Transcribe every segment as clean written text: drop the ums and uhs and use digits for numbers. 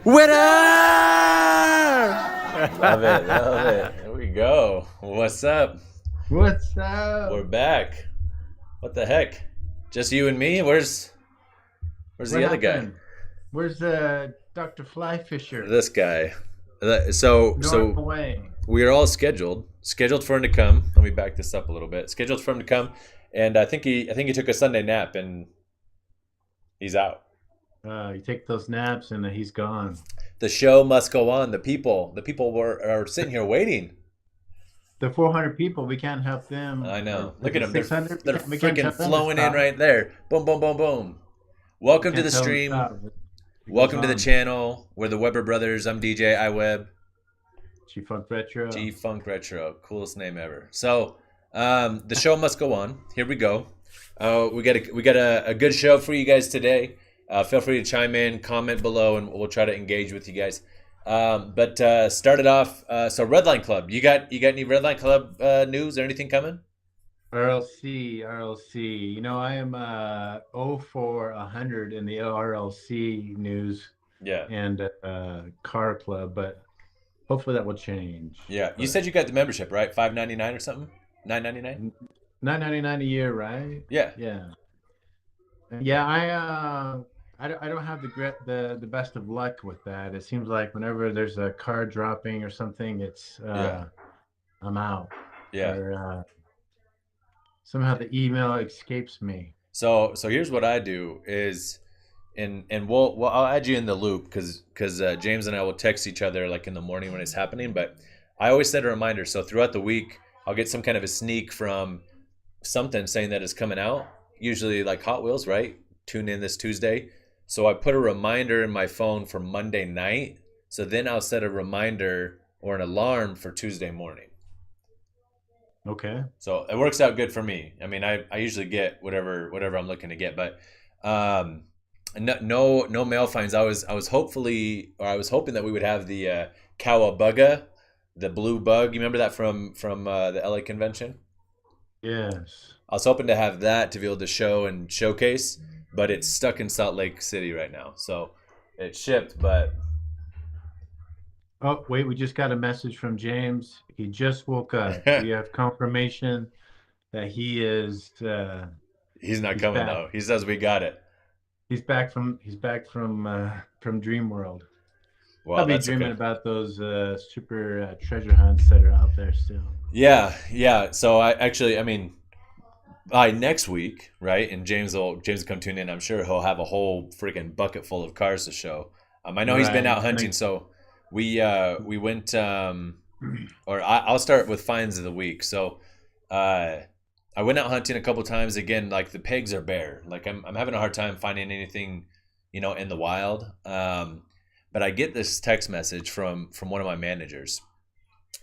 Winner! Love it, love it. There we go. What's up? What's We're up? back. What the heck? Just you and me? Where's What the other guy? happened? Where's Dr. Flyfisher? This guy. So Norway. we are all scheduled for him to come. Let me back this up a little bit. Scheduled for him to come, and I think he took a Sunday nap and he's out. You take those naps and he's gone. The show must go on. The people are sitting here waiting. The 400 people, we can't help them. I know. Or Look at them. They're 600. they're We can't freaking tell them to flowing in stop. right there. Boom, boom, boom, boom. We Welcome to can't the tell them to stream. stop. It Welcome goes to the on. channel. We're the Weber Brothers. I'm DJ djiweb. G-Funk Retro. G-Funk Retro. Coolest name ever. So, the show must go on. Here we go. We got a good show for you guys today. Feel free to chime in, comment below, and we'll try to engage with you guys. But start it off. So Redline Club. You got any Redline Club news or anything coming? RLC. You know, I am 0 for 100 in the RLC news Yeah. and car club, but hopefully that will change. Yeah. You But said you got the membership, right? $5.99 or something? $9.99? $9.99 a year, right? Yeah. Yeah. Yeah, I don't have the best of luck with that. It seems like whenever there's a car dropping or something, it's Yeah. I'm out. Yeah. Or somehow the email escapes me. So here's what I do is, and we'll I'll add you in the loop because James and I will text each other like in the morning when it's happening. But I always set a reminder. So throughout the week, I'll get some kind of a sneak from something saying that it's coming out. Usually like Hot Wheels, right? Tune in this Tuesday. So I put a reminder in my phone for Monday night. So then I'll set a reminder or an alarm for Tuesday morning. Okay. So it works out good for me. I mean, I usually get whatever I'm looking to get, but no mail finds. I was hoping that we would have the Cowabunga, the blue bug. You remember that from the LA convention? Yes. I was hoping to have that to be able to show and showcase, but it's stuck in Salt Lake City right now. So it shipped, but Oh, wait, we just got a message from James. He just woke up. We have confirmation that he is he's not he's coming back. though. He says we got it. He's back from Dream World. Well, Probably that's dreaming okay. about those super treasure hunts that are out there still. Yeah. So I mean, by next week, right? And James will come tune in. I'm sure he'll have a whole freaking bucket full of cars to show. I know he's been Right. out hunting, so we went. I'll start with finds of the week. So I went out hunting a couple times. Again, like the pegs are bare. Like I'm having a hard time finding anything, in the wild. But I get this text message from one of my managers,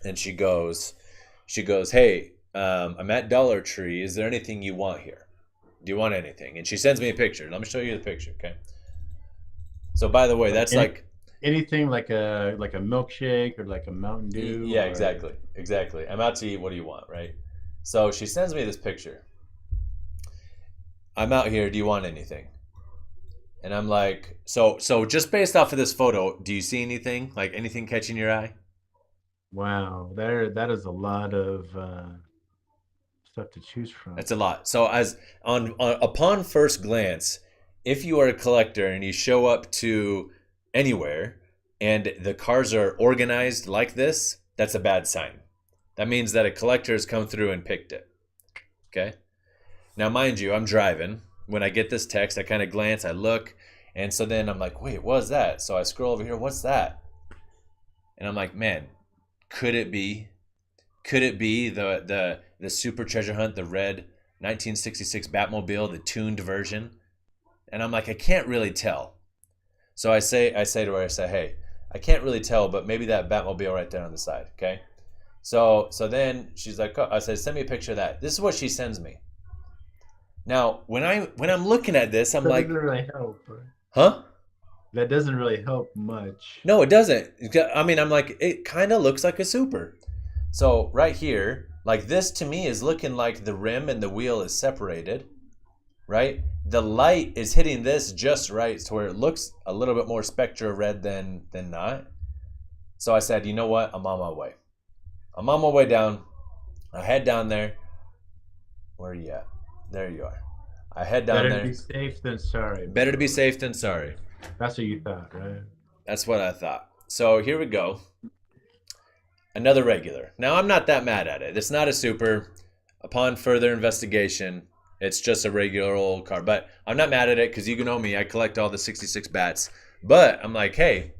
and she goes, "Hey, I'm at Dollar Tree. Is there anything you want here? Do you want anything?" And she sends me a picture. Let me show you the picture, okay? So by the way, Like that's like, anything like a milkshake or like a Mountain Dew yeah, or exactly. I'm out to eat. What do you want, right? So she sends me this picture. I'm out here. Do you want anything? And I'm like, so just based off of this photo, do you see anything? Like anything catching your eye? wow, that is a lot of stuff to choose from. That's a lot. So upon first glance, if you are a collector and you show up to anywhere and the cars are organized like this, that's a bad sign. That means that a collector has come through and picked it. Okay? Now, mind you, I'm driving. When I get this text, I kind of glance, I look, and so then I'm like, wait, what is that? So I scroll over here, what's that? And I'm like, man, could it be the super treasure hunt, the red 1966 Batmobile, the tuned version? And I'm like, I can't really tell. So I say to her, hey, I can't really tell, but maybe that Batmobile right there on the side, okay? So then she's like, I said, send me a picture of that. This is what she sends me. Now, when I'm looking at this, I'm That like, doesn't really help. huh? That doesn't really help much. No, it doesn't. I mean, I'm like, it kind of looks like a super. So right here, like this to me is looking like the rim and the wheel is separated. right? The light is hitting this just right to where it looks a little bit more spectra red than not. So I said, you know what? I'm on my way. I'm on my way down. I head down there. Where are you at? There you are. I head down Better to there. be safe than sorry, Better to be bro. safe than sorry. That's what you thought, right? That's what I thought. So here we go. Another regular. Now I'm not that mad at it. It's not a super. Upon further investigation, it's just a regular old car. But I'm not mad at it because you know me. I collect all the 66 bats. But I'm like, hey,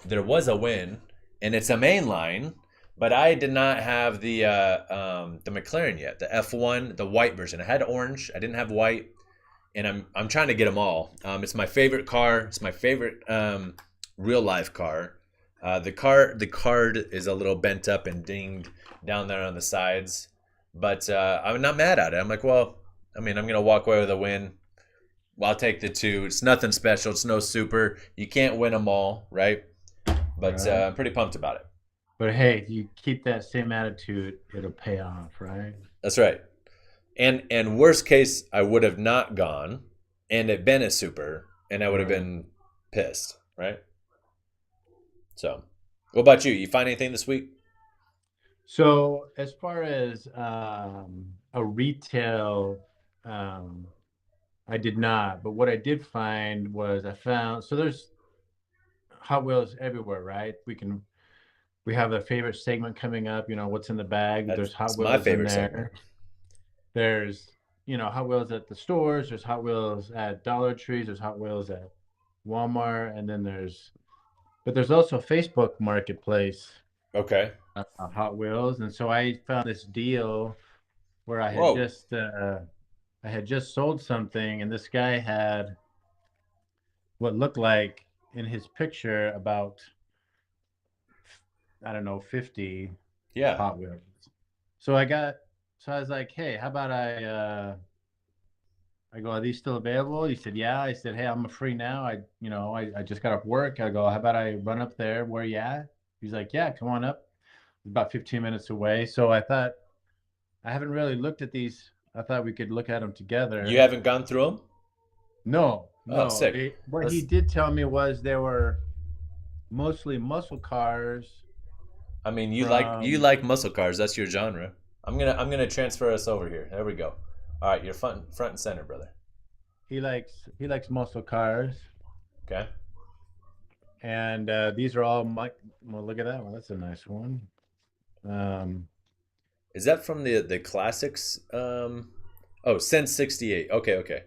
there was a win, and it's a main line. But I did not have the McLaren yet, the F1, the white version. I had orange. I didn't have white, and I'm trying to get them all. It's my favorite car. It's my favorite real life car. The card is a little bent up and dinged down there on the sides, but I'm not mad at it. I'm like, well, I mean, I'm gonna walk away with a win. Well, I'll take the two. It's nothing special. It's no super. You can't win them all, right? But Right. I'm pretty pumped about it. But hey, you keep that same attitude, it'll pay off, right? That's right. And worst case, I would have not gone, and it been a super, and I would have Right. been pissed, right? So, what about you? You find anything this week? So as far as a retail, I did not. But what I did find was I found so there's Hot Wheels everywhere, right? We have a favorite segment coming up. You know what's in the bag. There's Hot That's my Wheels in favorite segment. there. There's Hot Wheels at the stores. There's Hot Wheels at Dollar Trees. There's Hot Wheels at Walmart, and then there's also Facebook Marketplace Okay. Hot Wheels, and so I found this deal where Whoa. I had just sold something, and this guy had what looked like in his picture about I don't know 50 Yeah. Hot Wheels. So I got so I was like, hey, how about I go, are these still available? He said, yeah. I said, hey, I'm free now. I just got off work. I go, how about I run up there? Where you at? He's like, yeah, come on up. It's about 15 minutes away. So I thought, I haven't really looked at these. I thought we could look at them You together. haven't gone through them? No, Oh, no. sick. What he Let's. did tell me was they were mostly muscle cars I mean, you from, like muscle cars. That's your genre. I'm gonna transfer us over here. There we go. All right, you're front and center, brother. he likes muscle cars. Okay. And these are all well, look at that one. That's a nice one. Um, Is that from the classics? Oh, Sense 68. Okay, okay.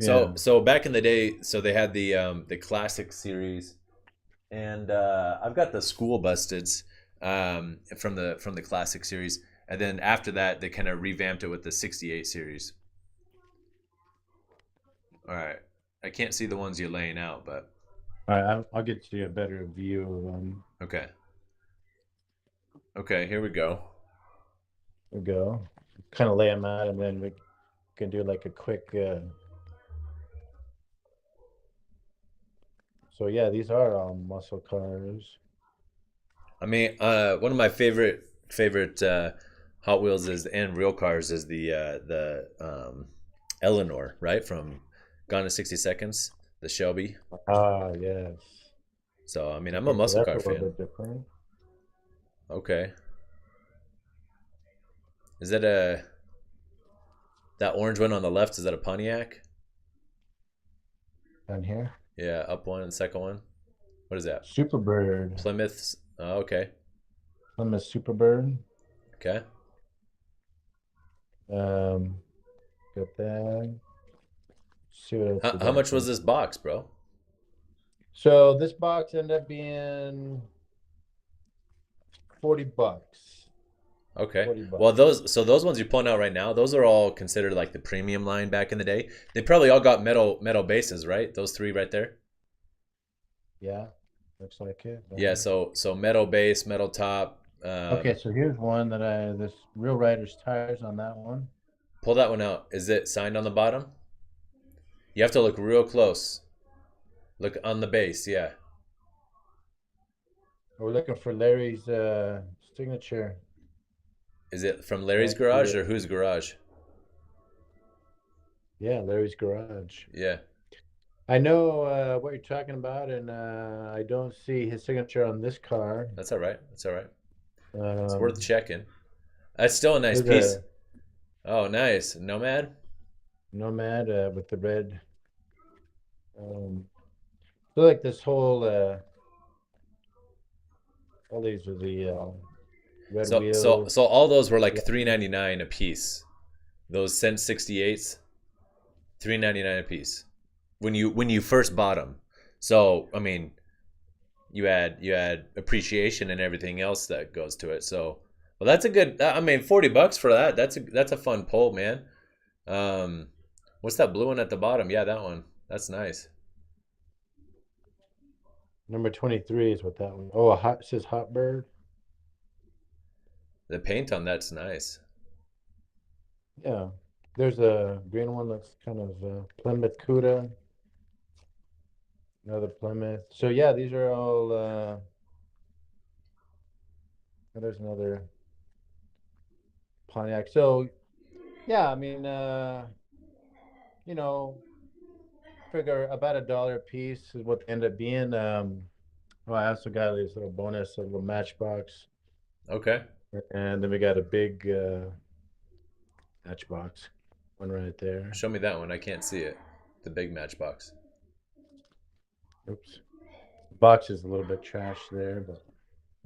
So yeah. so back in the day, so they had the classic series, and I've got the School Busteds from the classic series, and then after that they kind of revamped it with the 68 series. All right, I can't see the ones you're laying out, but All right, I'll get you a better view of them. okay, okay, here we go. We go. Kind of lay them out, and then we can do like a quick. So yeah, these are all muscle cars. I mean, one of my favorite Hot Wheels is and real cars is the Eleanor, right, from Gone in 60 Seconds, the Shelby. Ah, yes. So I mean, I'm a Okay, so muscle that's a car little fan. bit different. Okay, is that orange one on the left? Is that a Pontiac? Down here, Yeah, up one and second one. What is that? Superbird. Plymouth's. Oh, okay, I'm a Superbird. okay. Um, got that. See what else How, we how got much was here. this box, bro? So this box ended up being $40. Okay. 40 bucks. Well, those ones you're pulling out right now, those are all considered like the premium line back in the day. They probably all got metal bases, right? Those three right there. Yeah, looks like it. Yeah. So metal base, metal top. Okay, so here's one this Real Riders tires on that one. Pull that one out. Is it signed on the bottom? You have to look real close. Look on the base. Yeah. We're looking for Larry's signature. Is it from Larry's Can't see garage it. or whose garage? Yeah, Larry's Garage. Yeah, I know what you're talking about, and I don't see his signature on this car. that's all right. That's all right. It's worth Um, checking. That's still a nice there's piece. a Oh, nice. Nomad? Nomad with the red. So like this whole, all these are the red wheels. So all those were like Leather. $3.99 a piece. Those Cent 68s, $3.99 a piece. When you first bought them. So, I mean, you had appreciation and everything else that goes to it. So, well, that's a good. I mean, $40 for that. That's a fun pull, man. Um, what's that blue one at the bottom? Yeah, that one. That's nice. Number 23 is what that one. Oh, a hot, it says Hot Bird. The paint on that's nice. Yeah. There's a green one that's kind of Plymouth Cuda, another Plymouth. So yeah, these are all there's another Pontiac. So yeah, I mean you know, figure about $1 a piece is what they end up being. Well, I also got this little bonus, a little matchbox, Okay, and then we got a big matchbox one right there. show me that one. I can't see it. The big matchbox. Oops. Box is a little bit trash there, but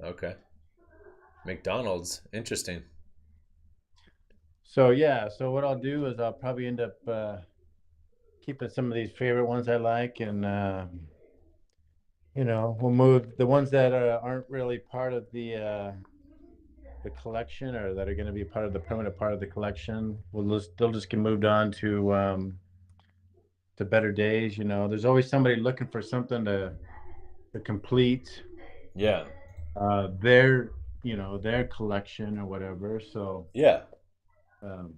Okay, McDonald's. Interesting. so yeah, so what I'll do is I'll probably end up keeping some of these favorite ones I like, and we'll move the ones that aren't really part of the collection or that are going to be part of the permanent part of the collection. They'll just get moved on to better days. There's always somebody looking for something to complete Yeah, their their collection or whatever. So yeah. um,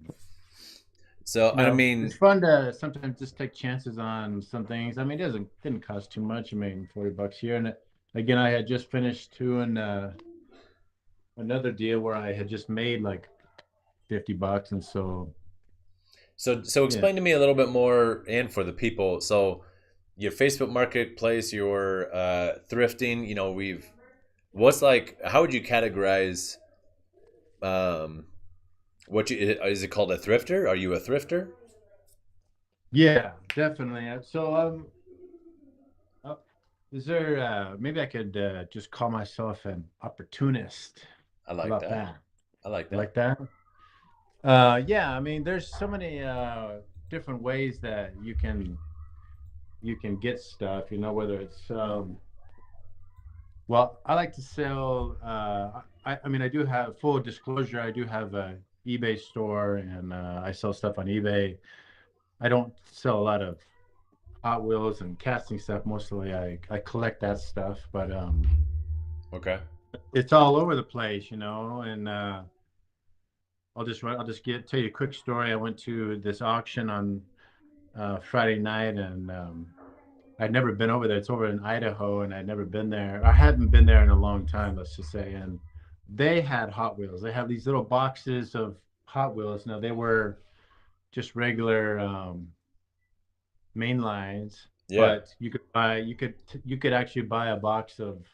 So I it's mean, fun to sometimes just take chances on some things. I mean, didn't cost too much. I mean, $40 here, and again, I had just finished doing another deal where I had just made like $50, and so so yeah, explain to me a little bit more, and for the people. So your Facebook Marketplace, your thrifting. We've what's like. How would you categorize? Um, what you is it called a thrifter? Are you a thrifter? yeah, definitely. So uh, is there maybe I could just call myself an opportunist? I How like about that. that? I like You that. like that? Yeah, I mean, there's so many different ways that you can get stuff, whether it's well, I like to sell I mean I do have full disclosure, I do have a eBay store and I sell stuff on eBay. I don't sell a lot of Hot Wheels and casting stuff. Mostly I collect that stuff, but Okay. it's all over the place, and I'll just tell you a quick story. I went to this auction on Friday night and I'd never been over there. It's over in Idaho, and I'd never been there. I hadn't been there in a long time, let's just say. And they had Hot Wheels. They have these little boxes of Hot Wheels. Now they were just regular main lines, Yeah. but you could actually buy a box of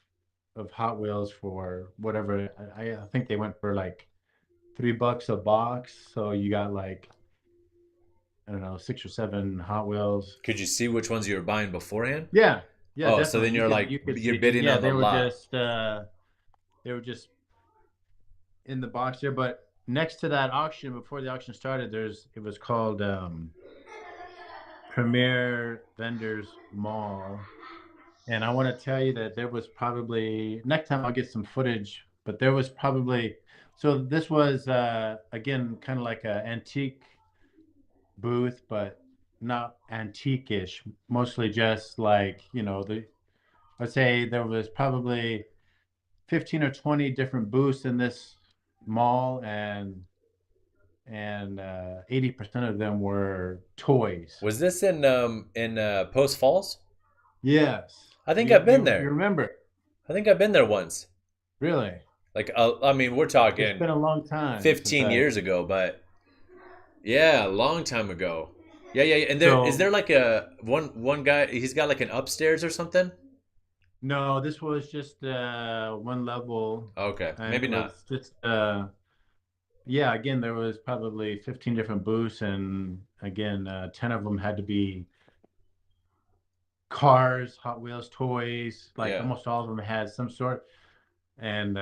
Hot Wheels for whatever. I think they went for like $3 a box. So you got like I don't know 6 or 7 Hot Wheels. Could you see which ones you were buying beforehand? Yeah, yeah, Oh, so definitely. then You you're could like you could you're see. bidding Yeah, on the lot. they were just in the box there. But next to that auction, before the auction started, it was called Premier Vendors Mall. And I want to tell you that there was probably next time I'll get some footage, but there was probably so this was again kind of like an antique booth, but not antique-ish, mostly just like, I'd say there was probably 15 or 20 different booths in this mall and 80% of them were toys. Was this in Post Falls? Yes. I think You I've been you you there. remember. I think I've been there once. Really? Like I mean, we're It's talking been a long time since 15 I years ago, but yeah, a long time ago. Yeah, yeah, yeah. And there is So there like a one guy? He's got like an upstairs or something. no, this was just one level, Okay, and maybe it not. was just yeah. Again, there was probably 15 different booths, and again, 10 of them had to be cars, Hot Wheels, toys. Like Yeah. almost all of them had some sort. And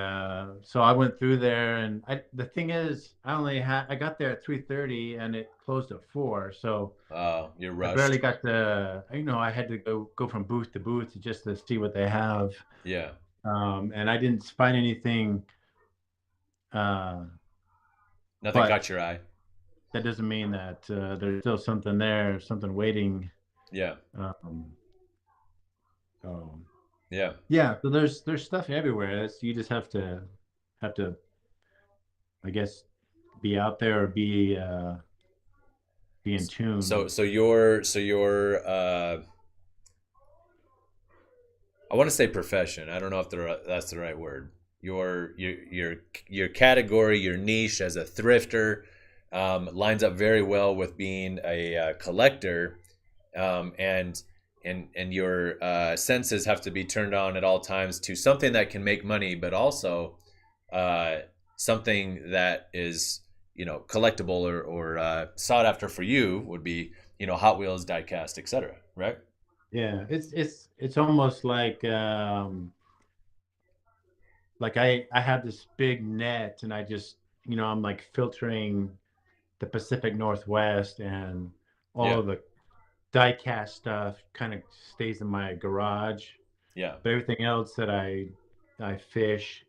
so I went through there, and the thing is, I got there at 3:30, and it closed at 4. So You're I barely rushed. got I had to go from booth to booth just to see what they have. Yeah. And I didn't find anything, uh, Nothing caught but your eye. that doesn't mean that there's still something there, something waiting. Yeah. Um, so Yeah. yeah, so there's stuff everywhere. You just have to, I guess, be out there or be in So tune. so your I want to say profession. I don't know if that's the right word. Your category, your niche as a thrifter, lines up very well with being a collector, and and your senses have to be turned on at all times to something that can make money, but also uh, something that is collectible or sought after for you would be Hot Wheels, diecast, etc. Right? Yeah, it's almost like I have this big net, and I just I'm like filtering the Pacific Northwest, and all Yeah, of the die-cast stuff kind of stays in my garage, yeah, but everything else that I fish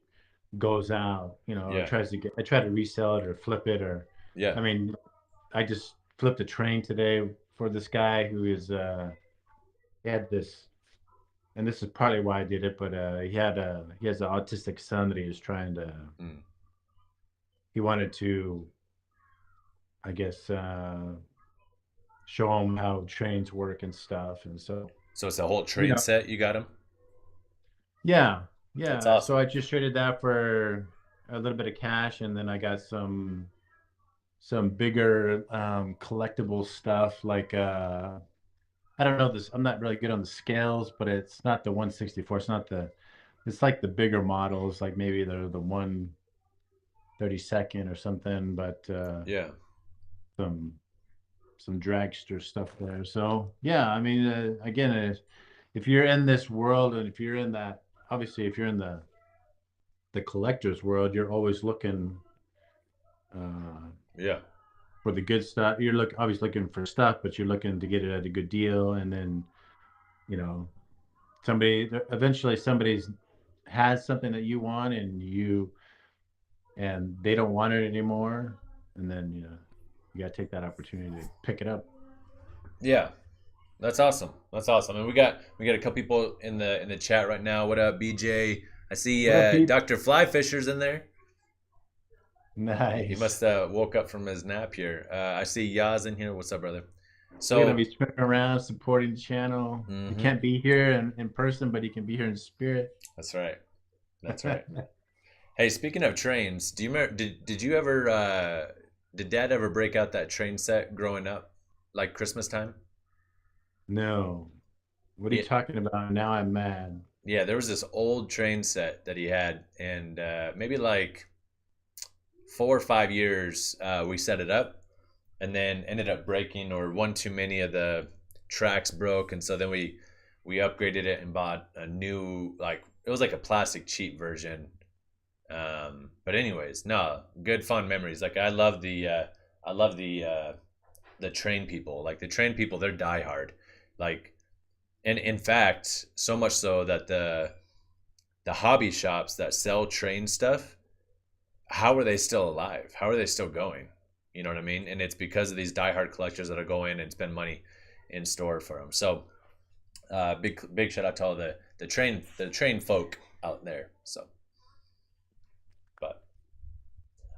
goes out, or yeah, tries to get I try to resell it or flip it, or yeah. I mean, I just flipped a train today for this guy who is he had this, and this is probably why I did it, but he has an autistic son that he was trying to Mm. he wanted to, I guess, show him how trains work and stuff. And so, So it's a whole you train know, set. You got them. yeah, That's yeah. So awesome. I just traded that for a little bit of cash, and then I got some bigger collectible stuff like I don't know this. I'm not really good on the scales, but it's not the 164. It's like the bigger models, like maybe the 132nd or something, but Yeah, some some dragster stuff there. So yeah, I mean, again, if you're in this world, and if you're in that, obviously, if you're in the collector's world, you're always looking uh, yeah, for the good stuff. You're obviously looking for stuff, but you're looking to get it at a good deal, and then you know eventually somebody's has something that you want, and they don't want it anymore, and then you got to take that opportunity to pick it up. yeah. That's awesome. That's awesome. And we got a couple people in the chat right now. What up, BJ? I see What up, Pete? Dr. Flyfisher's in there. He Nice. must woke up from his nap here. I see Yaz in here. What's up, brother? Look at him. So, He's spinning around supporting the channel. He mm-hmm. can't be here in person, but he can be here in spirit. That's right. That's right. Hey, speaking of trains, do you remember? Did you ever? Did Dad ever break out that train set growing up, like Christmas time? No. What are you Yeah, talking about? Now I'm mad. yeah. There was this old train set that he had, and maybe like 4 or 5 years we set it up, and then ended up breaking, or one too many of the tracks broke, and so then we upgraded it and bought a new, like it was like a plastic cheap version. But anyways, no, good fun memories. Like I love the train people. Like the train people, they're diehard. Like, and in fact, so much so that the hobby shops that sell train stuff, how are they still alive? How are they still going? You know what I mean? And it's because of these diehard collectors that go in and spend money in store for them. So big shout out to all the train folk out there. So, but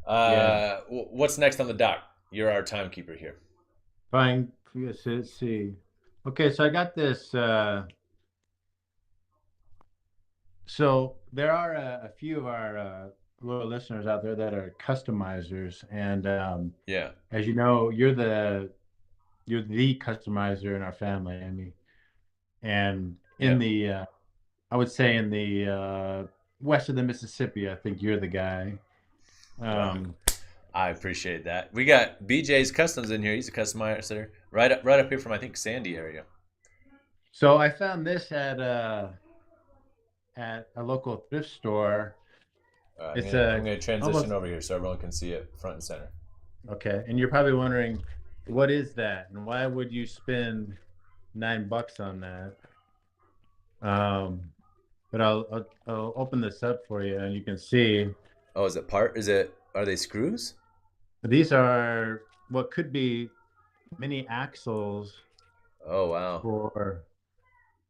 Yeah. what's next on the dock? You're our timekeeper here. Fine. Yes, let's see. Okay, so I got this. So there are a few of our loyal listeners out there that are customizers, and Yeah, as you know, you're the customizer in our family. I mean, and in Yeah. the I would say in the west of the Mississippi, I think you're the guy. Uh, Um, I appreciate that. We got BJ's Customs in here. He's a customizer right up here from I think Sandy area. so I found this at a local thrift store. I'm It's gonna I'm a gonna transition almost over here so everyone can see it front and center. okay. And you're probably wondering, what is that, and why would you spend $9 on that? Um, but I'll open this up for you, and you can see Oh, is it part? Is it? Are they screws? these are what could be mini axles Oh wow. for,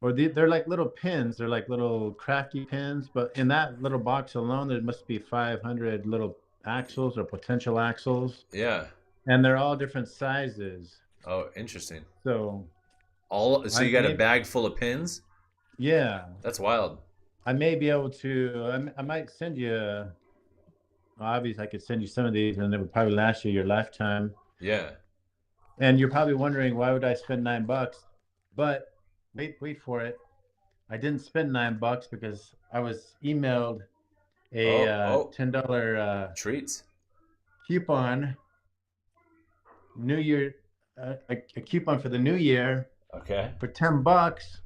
or they're like little pins. They're like little crafty pins, but in that little box alone, there must be 500 little axles or potential axles, Yeah. and they're all different sizes. Oh, interesting. So All so I you got a may, bag full of pins? yeah, That's wild. I may be able to. I might send you. Obviously, I could send you some of these, and it would probably last you your lifetime. Yeah. And you're probably wondering, why would I spend $9? But wait for it. I didn't spend $9 because I was emailed a Oh, $10 treats. coupon, New Year, a coupon for the new year Okay. for $10.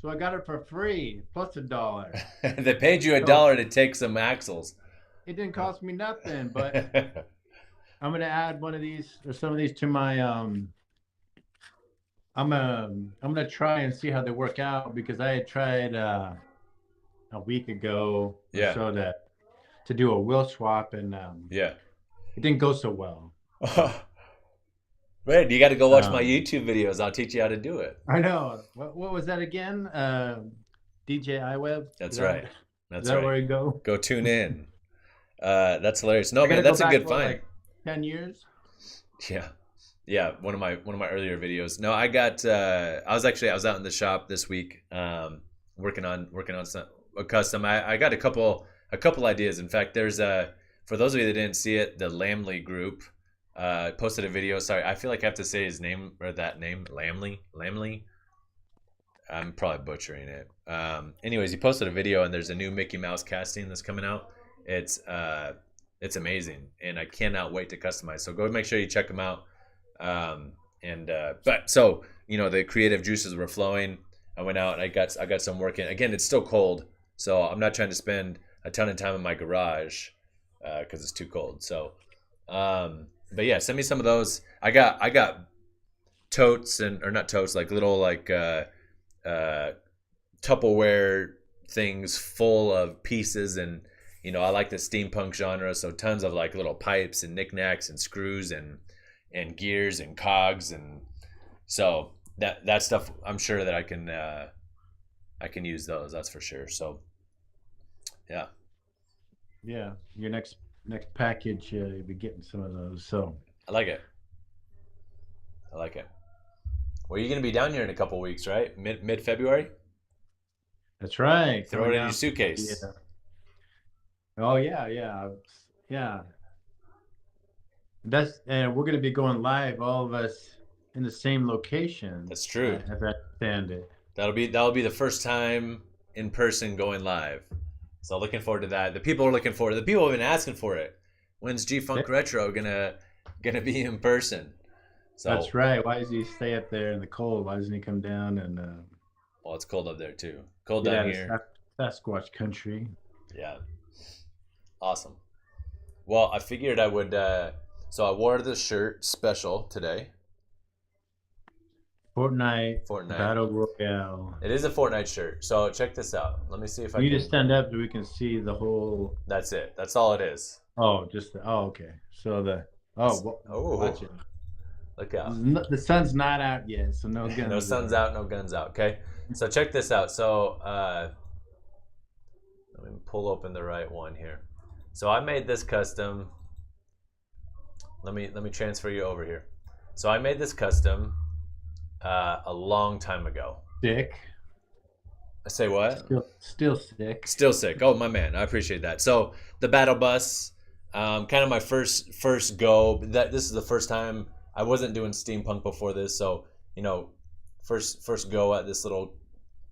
So I got it for free plus $1. They paid you a So dollar to take some axles. it didn't cost me nothing, but I'm gonna add one of these or some of these to my I'm gonna try and see how they work out, because I had tried a week ago or Yeah. so to do a wheel swap, and Yeah. it didn't go so well. Man, you got to go watch my Um, YouTube videos. I'll teach you how to do it. I know. What was that again? djiweb? That's right. Is That's that right. where you go? Go tune in. That's hilarious. No, I gotta man, go that's a back, good what, find. like 10 years? Yeah. Yeah, one of my earlier videos. No, I was out in the shop this week, working on some a custom. I got a couple ideas. In fact, there's for those of you that didn't see it, the Lamley group posted a video. Sorry, I feel like I have to say his name or that name, Lamley. I'm probably butchering it. Anyways, he posted a video, and there's a new Mickey Mouse casting that's coming out. It's amazing, and I cannot wait to customize. So go make sure you check them out. And but so the creative juices were flowing. I went out and I got some work in. Again, it's still cold, so I'm not trying to spend a ton of time in my garage because it's too cold. So, but yeah, send me some of those. I got totes or not totes, like little like uh, Tupperware things full of pieces, and I like the steampunk genre, so tons of like little pipes and knickknacks and screws and gears and cogs, and so that stuff I'm sure that I can use those, that's for sure. So yeah, Yeah, your next package, you'll be getting some of those. So I like it. I like it. Well, you're gonna be down here in a couple weeks, right? Mid February. that's right. Throw Coming it in your down. suitcase. Yeah. Oh yeah. Yeah. That's and we're gonna be going live, all of us in the same location, That's true. as I understand it. That'll be the first time in person going live. So looking forward to that. The people are looking forward. The people have been asking for it. When's G Yeah, Funk Retro gonna be in person? So that's right. Why does he stay up there in the cold? Why doesn't he come down and well, it's cold up there too. Cold get down out of here. Sasquatch country? Yeah, awesome. Well, I figured I would. So I wore the shirt special today. Fortnite Fortnite. Battle Royale. It is a Fortnite shirt. So check this out. Let me see if I You need to can. stand up so we can see the whole. That's it. That's all it is. Oh, okay. So Oh, watch it. look out. The sun's not out yet, so no No guns sun's there. out, no guns out. Okay. So check this out. So let me pull open the right one here. So I made this custom. Let me transfer you over here. So I made this custom a long time ago. Sick. I say what? Still sick. Still sick. Oh my man, I appreciate that. So the battle bus, kind of my first go. This is the first time I wasn't doing steampunk before this, so you know, first go at this little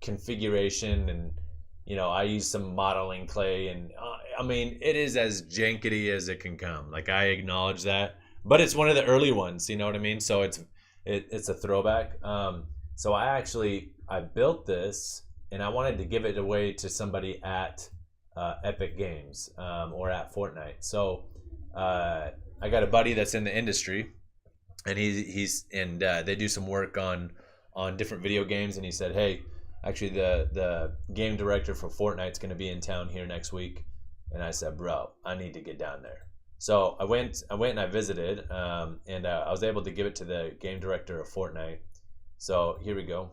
configuration, and I use some modeling clay, and I mean it is as jankety as it can come. Like I acknowledge that, but it's one of the early ones. You know what I mean? So it's a throwback. So I built this, and I wanted to give it away to somebody at Epic Games or at Fortnite. So I got a buddy that's in the industry, and they do some work on different video games, and he said, hey, actually the game director for Fortnite's going to be in town here next week. And I said, bro, I need to get down there. So I went and I visited, and I was able to give it to the game director of Fortnite. So here we go.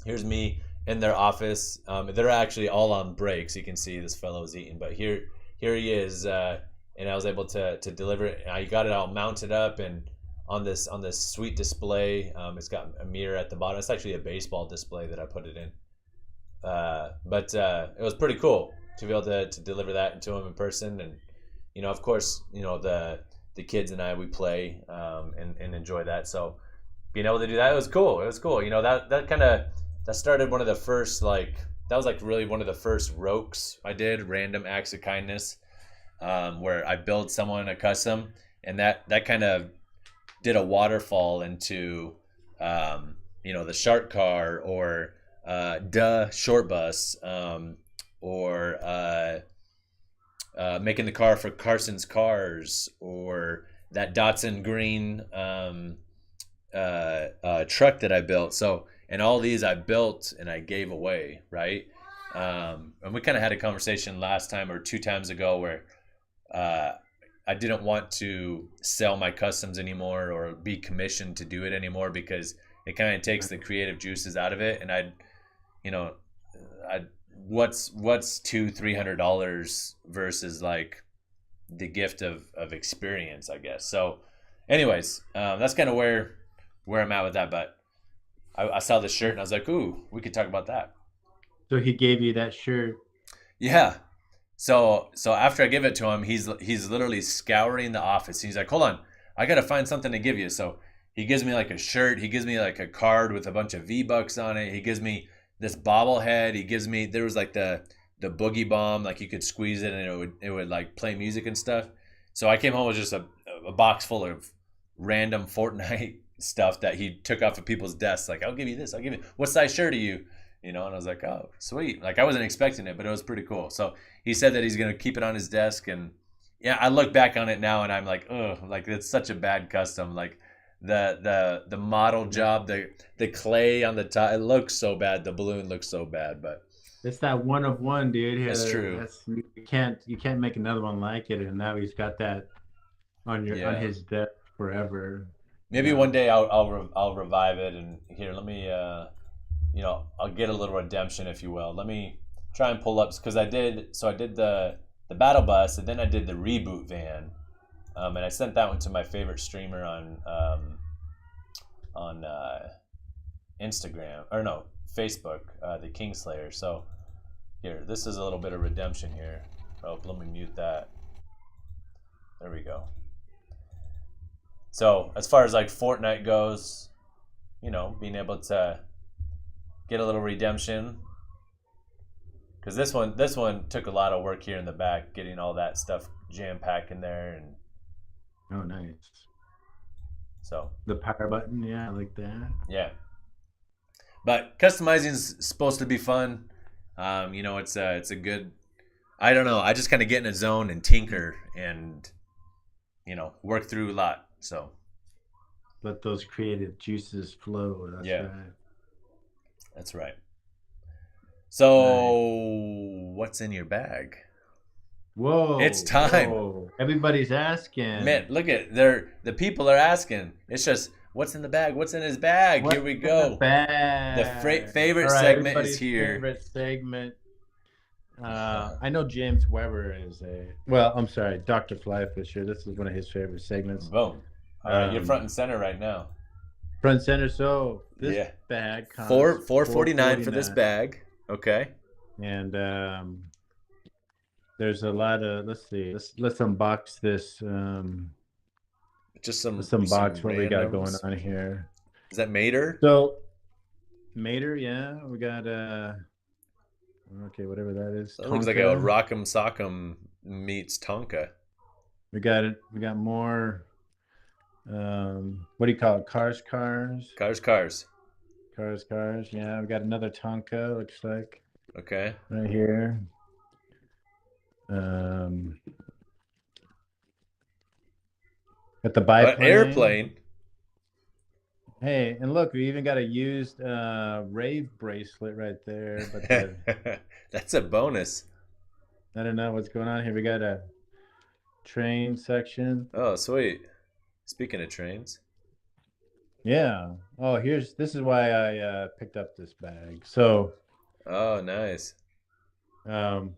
Here's me in their office. They're actually all on breaks. You can see this fellow's eating, but here he is, and I was able to deliver it. I got it all mounted up and on this sweet display. It's got a mirror at the bottom. It's actually a baseball display that I put it in. But it was pretty cool to be able to deliver that to him in person, and of course, the kids and I, we play and enjoy that. So being able to do that, it was cool. It was cool. That started one of the first, that was like really one of the first ropes I did, random acts of kindness, where I build someone a custom, and that kind of did a waterfall into the shark car, or short bus, or making the car for Carson's Cars, or that Datsun green truck that I built. So, and all these I built and I gave away, right? And we kind of had a conversation last time or two times ago where I didn't want to sell my customs anymore or be commissioned to do it anymore, because it kind of takes the creative juices out of it. And what's $200-300 versus like the gift of experience, I guess. So, anyways, that's kind of where I'm at with that. But I saw the shirt and I was like, ooh, we could talk about that. So he gave you that shirt. Yeah. So after I give it to him, he's literally scouring the office. He's like, hold on, I gotta find something to give you. So he gives me like a shirt. He gives me like a card with a bunch of V-Bucks on it. He gives me this bobblehead. There was like the boogie bomb, like you could squeeze it and it would like play music and stuff. So I came home with just a box full of random Fortnite stuff that he took off of people's desks. Like, I'll give you this. I'll give you, what size shirt are you? And I was like, oh, sweet. Like I wasn't expecting it, but it was pretty cool. So he said that he's gonna keep it on his desk, and yeah, I look back on it now and I'm like, oh, like it's such a bad custom. Like the model job, the clay on the top, it looks so bad. The balloon looks so bad, but It's that one of one, dude. that's true. That's you can't make another one like it. And now he's got that on Yeah. his desk forever. Maybe one day I'll revive it, and here, let me I'll get a little redemption, if you will. Let me try and pull up, because I did the battle bus, and then I did the reboot van, and I sent that one to my favorite streamer on Instagram, or no, Facebook, the Kingslayer. So here, this is a little bit of redemption here. Oh, let me mute that. There we go. So as far as like Fortnite goes, being able to get a little redemption, because this one took a lot of work here in the back, getting all that stuff jam packed in there, and Oh, nice. so The power button, yeah, I like that. yeah. But customizing is supposed to be fun. It's a good. I don't know. I just kind of get in a zone and tinker and work through a lot. So Let those creative juices flow. That's yeah, right. that's right. So Nice. what's in your bag? It's Whoa, time. whoa. Everybody's Man, asking, look at the people are asking. It's just what's in the bag? What's in his bag? Here what's we in the go. The bag? favorite All right, segment is everybody's here. favorite segment. I know James Weber well, I'm sorry, Dr. Flyfisher. This is one of his favorite segments. Boom. All right, you're front Um, and center right now. Front center. So this Yeah. bag Four costs four four 49 forty for this nine, bag. Okay. and there's a lot of. Let's see. Let's unbox this. Just some some box what we got going randoms. on here. Is that Mater? So Mater, yeah, we got okay, whatever that is, That looks like a Tonka. Rock'em Sock'em meets Tonka. We got it. We got more. What do you call it? Cars, cars. Cars. Yeah, we got another Tonka. Looks like Okay. right here. Um, got the An biplane. airplane. Hey, and look, we even got a used rave bracelet right there. But the That's a bonus. I don't know what's going on here. We got a train section. Oh, sweet. Speaking of trains. Yeah. Oh, this is why I picked up this bag. So, Oh, nice. um,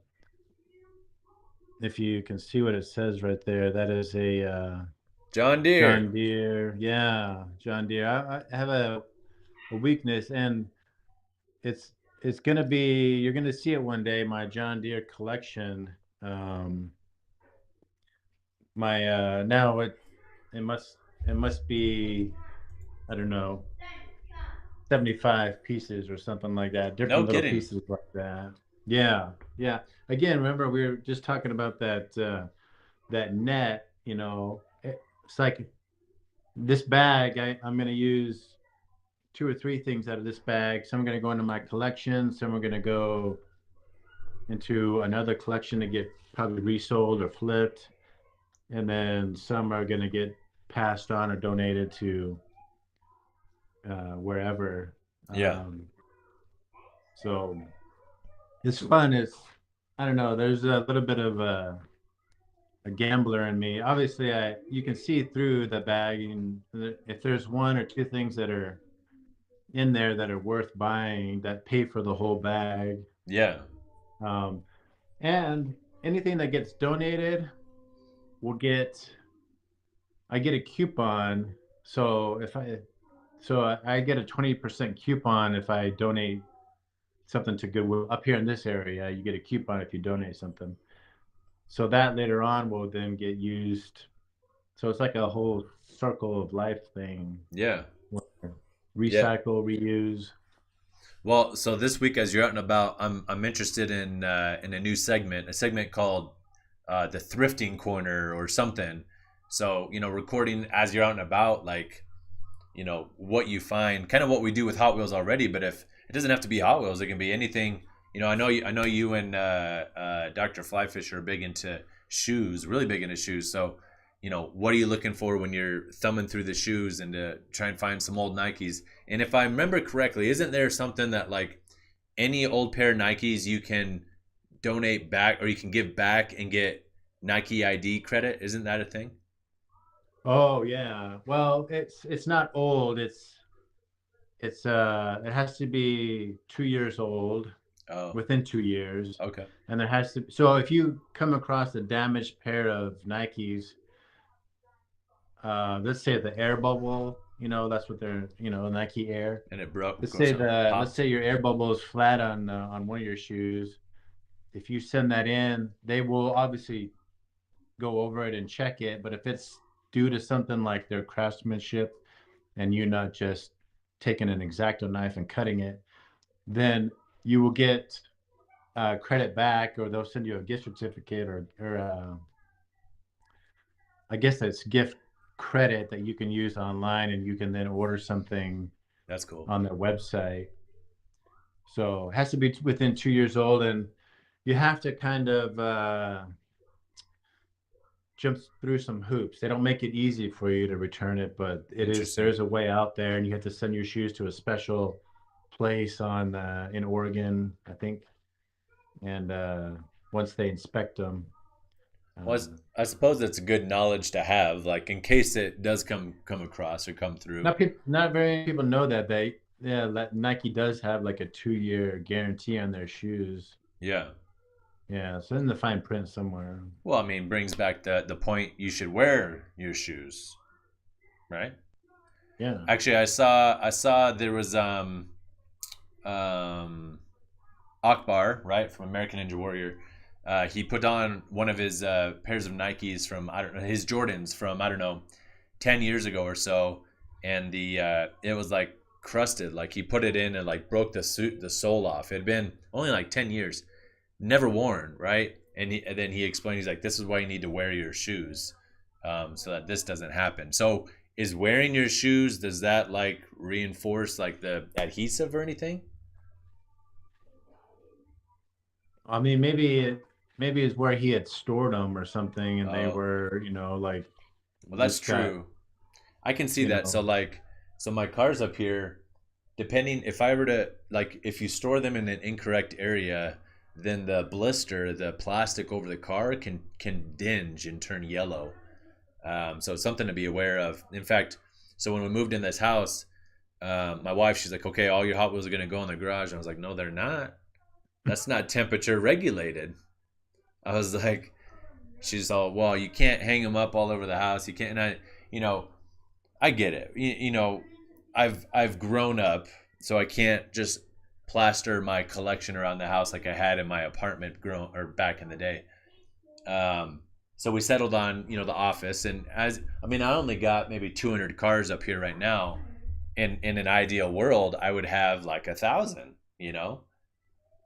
if you can see what it says right there, that is a John Deere. John Deere. Yeah, John Deere. I have a weakness, and it's it's gonna be you're gonna see it one day. My John Deere collection. Um, my now it must be I don't know 75 pieces or something like that. No Different little kidding. pieces like that. Yeah, yeah. Again, remember we were just talking about that net. It's like this bag. I'm going to use two or three things out of this bag. Some are going to go into my collection. Some are going to go into another collection to get probably resold or flipped, and then some are going to get passed on or donated to wherever. Yeah. So it's fun. I don't know. There's a little bit of a gambler in me. Obviously, I you can see through the bag, and if there's one or two things that are in there that are worth buying that pay for the whole bag, Yeah. um, and anything that gets donated will get I get a coupon. So if I so I get a 20% coupon if I donate something to Goodwill up here in this area. You get a coupon if you donate something. So that later on will then get used. So it's like a whole circle of life thing. Yeah. Yeah. Recycle, reuse. Well, so this week as you're out and about, I'm interested in a new segment, a segment called the thrifting corner or something. So, recording as you're out and about, like, what you find, kind of what we do with Hot Wheels already, but if it doesn't have to be Hot Wheels, it can be anything. I know you and Dr. Flyfish are big into shoes, really big into shoes. So, what are you looking for when you're thumbing through the shoes and to try and find some old Nikes? And if I remember correctly, isn't there something that like any old pair of Nikes you can donate back or you can give back and get Nike ID credit? Isn't that a thing? Oh yeah. Well, it's not old. It has to be 2 years old, Oh, within 2 years. okay. And there has to so if you come across a damaged pair of Nikes, let's say the air bubble, that's what they're, Nike Air. And it broke Let's or say something. let's Popped. say your air bubble is flat on one of your shoes. If you send that in, they will obviously go over it and check it. But if it's due to something like their craftsmanship and you not just taking an X-Acto knife and cutting it, then you will get credit back, or they'll send you a gift certificate, or I guess that's gift credit that you can use online, and you can then order something That's cool. on their website. So it has to be within 2 years old, and you have to kind of jump through some hoops. They don't make it easy for you to return it, but Interesting. there's a way out there, and you have to send your shoes to a special place on in Oregon, I think, and once they inspect them, Well, I suppose that's good knowledge to have, like in case it does come across or come through. not very many people know that Nike does have like a 2 year guarantee on their shoes. Yeah. Yeah, so in the fine print somewhere. Well, I mean, brings back the point you should wear your shoes, right? Yeah. Actually, I saw there was um Akbar, right, from American Ninja Warrior. He put on one of his pairs of Nikes from I don't know his Jordans from I don't know 10 years ago or so, and the it was like crusted. Like he put it in and like broke the sole off. It had been only like 10 years, never worn, right? And then he explained, he's like, this is why you need to wear your shoes, so that this doesn't happen. So is wearing your shoes, does that like reinforce like the adhesive or anything? I mean, maybe it's where he had stored them or something, and they Oh, were, like well, that's just got, true. I can see you that. So know, like, so my car's up here. Depending, if I were to like, if you store them in an incorrect area, then the blister, the plastic over the car, can dinge and turn yellow. So it's something to be aware of. In fact, so when we moved in this house, my wife, she's like, okay, all your Hot Wheels are gonna go in the garage. And I was like, no, they're not. That's not temperature regulated. I was like, she's all, well, you can't hang them up all over the house. You can't. And you know, I get it. I've grown up, so I can't just plaster my collection around the house like I had in my apartment grown or back in the day. So we settled on the office, and as I mean, I only got maybe 200 cars up here right now. In an ideal world, I would have like 1,000.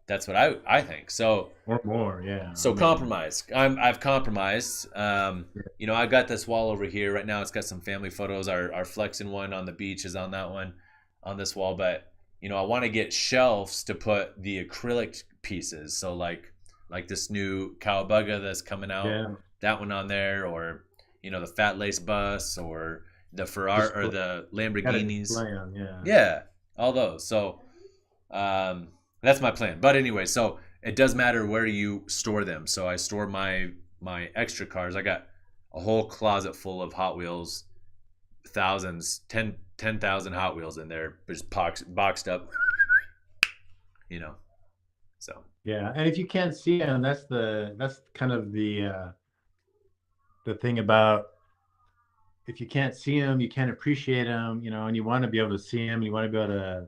That's what I think. So or more. Yeah. I so mean, compromise. I've compromised. I got this wall over here right now. It's got some family photos. Our flexing one on the beach is on that one, on this wall. But I want to get shelves to put the acrylic pieces. So like this new Cowabunga that's coming out, yeah, that one on there, or the Fat Lace bus, or the Ferrari or display, the got to Lamborghinis. display them. Yeah. Yeah, all those. So um, that's my plan. But anyway, so it does matter where you store them. So I store my extra cars. I got a whole closet full of Hot Wheels, thousands, 10,000 Hot Wheels in there, just boxed up. You know. So Yeah, and if you can't see them, that's kind of the thing about, if you can't see them, you can't appreciate them, and you want to be able to see them. You want to be able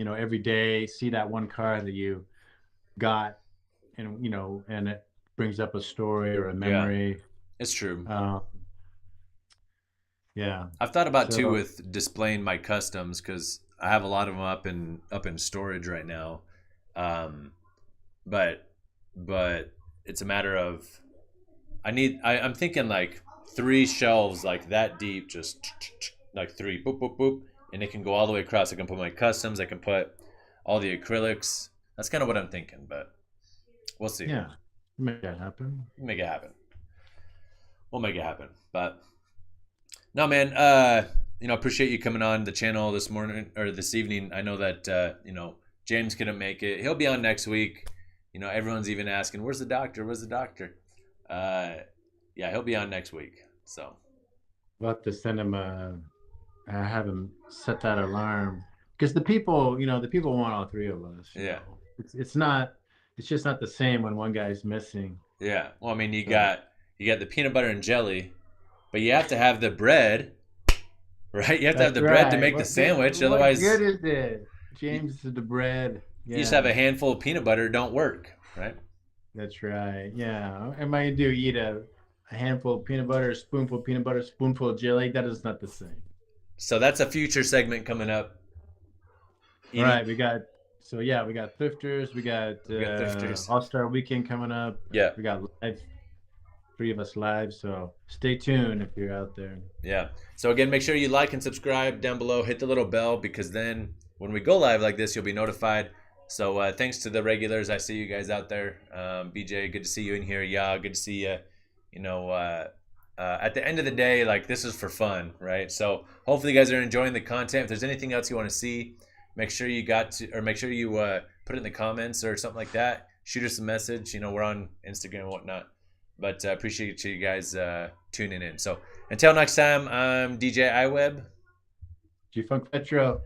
to, every day see that one car that you got, and and it brings up a story or a yeah, memory. it's true. Uh, yeah. I've thought about too So with displaying my customs because I have a lot of them up in storage right now. Um, but but it's a matter of I'm thinking like three shelves like that deep, just like three, boop boop boop, and it can go all the way across. I can put my customs. I can put all the acrylics. That's kind of what I'm thinking, but we'll see. yeah, make that happen. We'll make it happen. We'll make it happen. But no, man. Appreciate you coming on the channel this morning or this evening. I know that James couldn't make it. He'll be on next week. Everyone's even asking, "Where's the doctor? Where's the doctor?" Uh, yeah, he'll be on next week. So We'll have to send him have him set that alarm, because the people want all three of us. yeah, It's just not the same when one guy's missing. yeah. Well, I mean, you So got you got the peanut butter and jelly, but you have to have the bread, right? You have to have that's the bread to right. make the sandwich. What good Otherwise, is it? James is the bread. you just have Yeah, a handful of peanut butter. Don't work, right? that's right. Yeah. What am I gonna do? Eat a handful of peanut butter, a spoonful of peanut butter, a spoonful of jelly? That is not the same. So that's a future segment coming up. All Eating, right, we got thrifters, we got we got thrifters. All-Star Weekend coming up. Yeah, We got live, three of us live, so stay tuned if you're out there. yeah. So again, make sure you like and subscribe down below. Hit the little bell because then when we go live like this, you'll be notified. So thanks to the regulars. I see you guys out there. BJ, good to see you in here. Yeah, good to see you. At the end of the day, like this is for fun, right? So hopefully you guys are enjoying the content. If there's anything else you want to see, make sure you put it in the comments or something like that. Shoot us a message. We're on Instagram and whatnot. But appreciate you guys tuning in. So until next time, I'm DJ iWeb. G-Funk Petro.